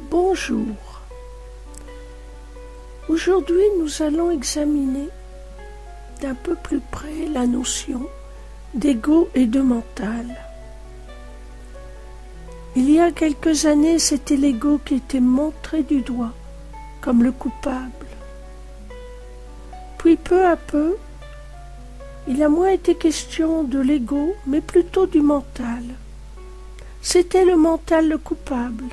Bonjour. Aujourd'hui, nous allons examiner d'un peu plus près la notion d'ego et de mental. Il y a quelques années, c'était l'ego qui était montré du doigt comme le coupable. Puis peu à peu, il a moins été question de l'ego, mais plutôt du mental. C'était le mental le coupable.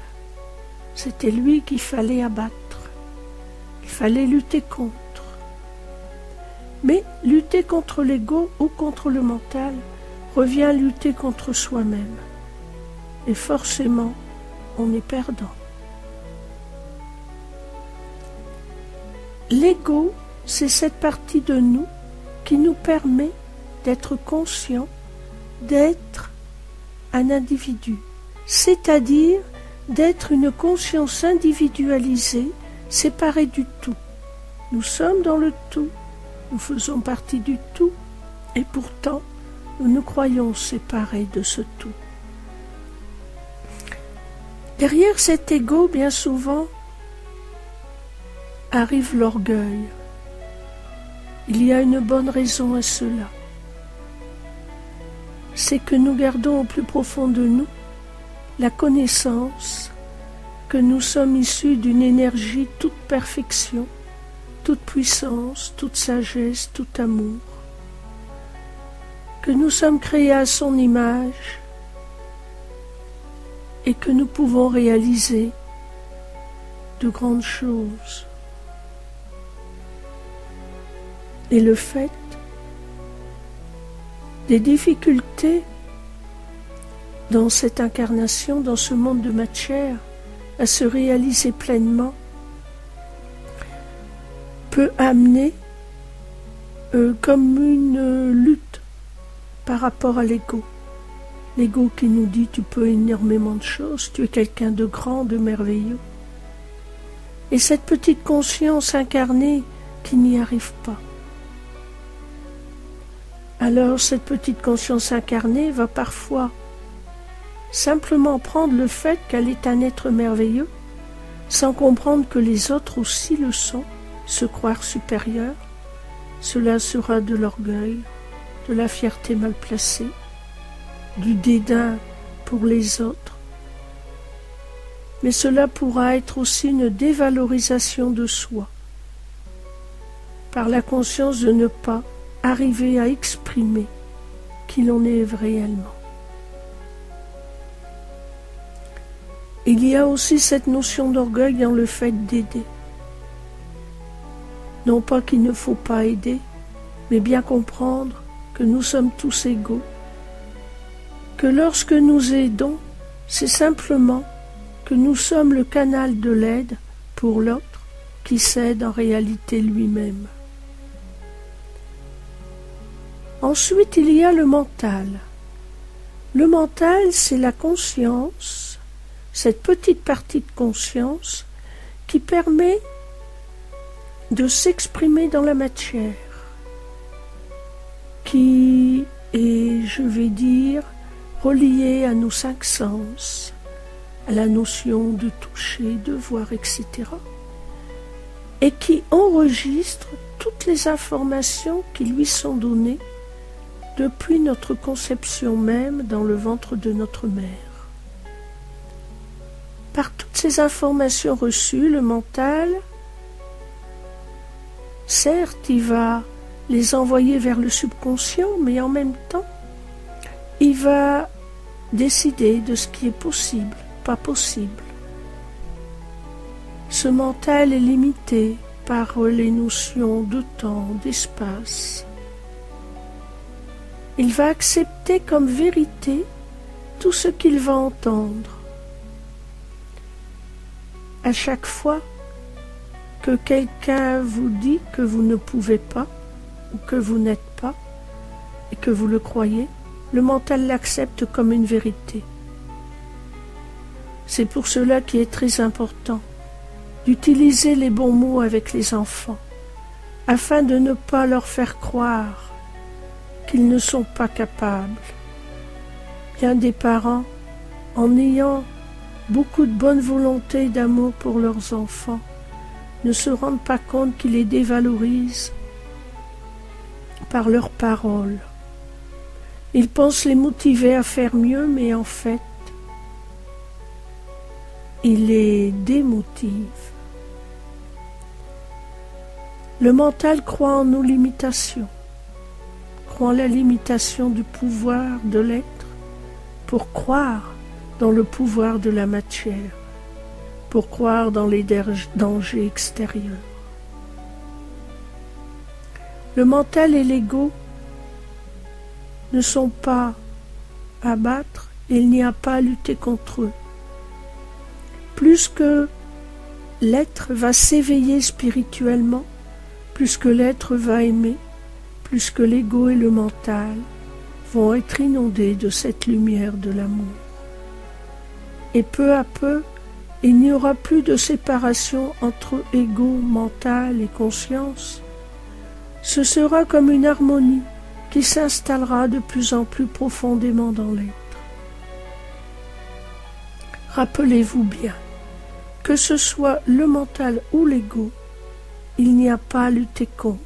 C'était lui qu'il fallait abattre. Il fallait lutter contre. Mais lutter contre l'ego ou contre le mental revient à lutter contre soi-même. Et forcément, on est perdant. L'ego, c'est cette partie de nous qui nous permet d'être conscient, d'être un individu, c'est-à-dire d'être une conscience individualisée, séparée du tout. Nous sommes dans le tout, nous faisons partie du tout, et pourtant, nous nous croyons séparés de ce tout. Derrière cet ego, bien souvent, arrive l'orgueil. Il y a une bonne raison à cela. C'est que nous gardons au plus profond de nous la connaissance que nous sommes issus d'une énergie toute perfection, toute puissance, toute sagesse, tout amour, que nous sommes créés à son image et que nous pouvons réaliser de grandes choses. Et le fait des difficultés dans cette incarnation, dans ce monde de matière, à se réaliser pleinement, peut amener comme une lutte par rapport à l'ego. L'ego qui nous dit « tu peux énormément de choses, tu es quelqu'un de grand, de merveilleux ». Et cette petite conscience incarnée qui n'y arrive pas. Alors cette petite conscience incarnée va parfois simplement prendre le fait qu'elle est un être merveilleux, sans comprendre que les autres aussi le sont, se croire supérieurs. Cela sera de l'orgueil, de la fierté mal placée, du dédain pour les autres. Mais cela pourra être aussi une dévalorisation de soi, par la conscience de ne pas arriver à exprimer qui l'on est réellement. Il y a aussi cette notion d'orgueil dans le fait d'aider. Non pas qu'il ne faut pas aider, mais bien comprendre que nous sommes tous égaux, que lorsque nous aidons, c'est simplement que nous sommes le canal de l'aide pour l'autre qui s'aide en réalité lui-même. Ensuite, il y a le mental. Le mental, c'est la conscience, cette petite partie de conscience qui permet de s'exprimer dans la matière, qui est, je vais dire, reliée à nos 5 sens, à la notion de toucher, de voir, etc., et qui enregistre toutes les informations qui lui sont données depuis notre conception même dans le ventre de notre mère. Par toutes ces informations reçues, le mental, certes, il va les envoyer vers le subconscient, mais en même temps, il va décider de ce qui est possible, pas possible. Ce mental est limité par les notions de temps, d'espace. Il va accepter comme vérité tout ce qu'il va entendre. À chaque fois que quelqu'un vous dit que vous ne pouvez pas, ou que vous n'êtes pas, et que vous le croyez, le mental l'accepte comme une vérité. C'est pour cela qu'il est très important d'utiliser les bons mots avec les enfants, afin de ne pas leur faire croire qu'ils ne sont pas capables. Bien des parents, en ayant beaucoup de bonne volonté et d'amour pour leurs enfants ne se rendent pas compte qu'ils les dévalorisent par leurs paroles. Ils pensent les motiver à faire mieux, mais en fait, ils les démotivent. Le mental croit en nos limitations, croit en la limitation du pouvoir de l'être pour croire dans le pouvoir de la matière, pour croire dans les dangers extérieurs. Le mental et l'ego ne sont pas à battre, et il n'y a pas à lutter contre eux. Plus que l'être va s'éveiller spirituellement, plus que l'être va aimer, plus que l'ego et le mental vont être inondés de cette lumière de l'amour. Et peu à peu, il n'y aura plus de séparation entre ego, mental et conscience. Ce sera comme une harmonie qui s'installera de plus en plus profondément dans l'être. Rappelez-vous bien, que ce soit le mental ou l'ego, il n'y a pas à lutter contre.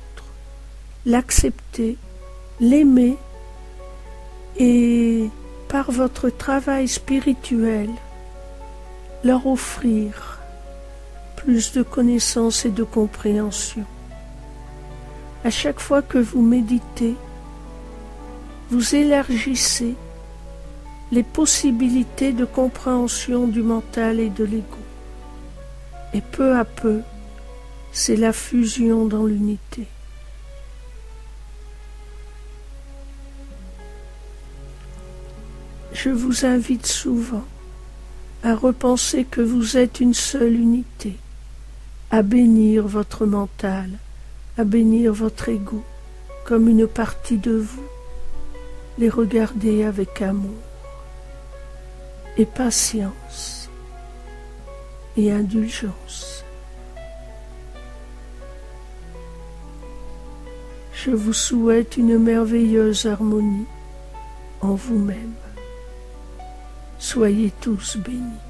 L'accepter, l'aimer et par votre travail spirituel, leur offrir plus de connaissances et de compréhension. À chaque fois que vous méditez, vous élargissez les possibilités de compréhension du mental et de l'ego. Et peu à peu, c'est la fusion dans l'unité. Je vous invite souvent à repenser que vous êtes une seule unité, à bénir votre mental, à bénir votre ego comme une partie de vous, les regarder avec amour et patience et indulgence. Je vous souhaite une merveilleuse harmonie en vous-même. Soyez tous bénis.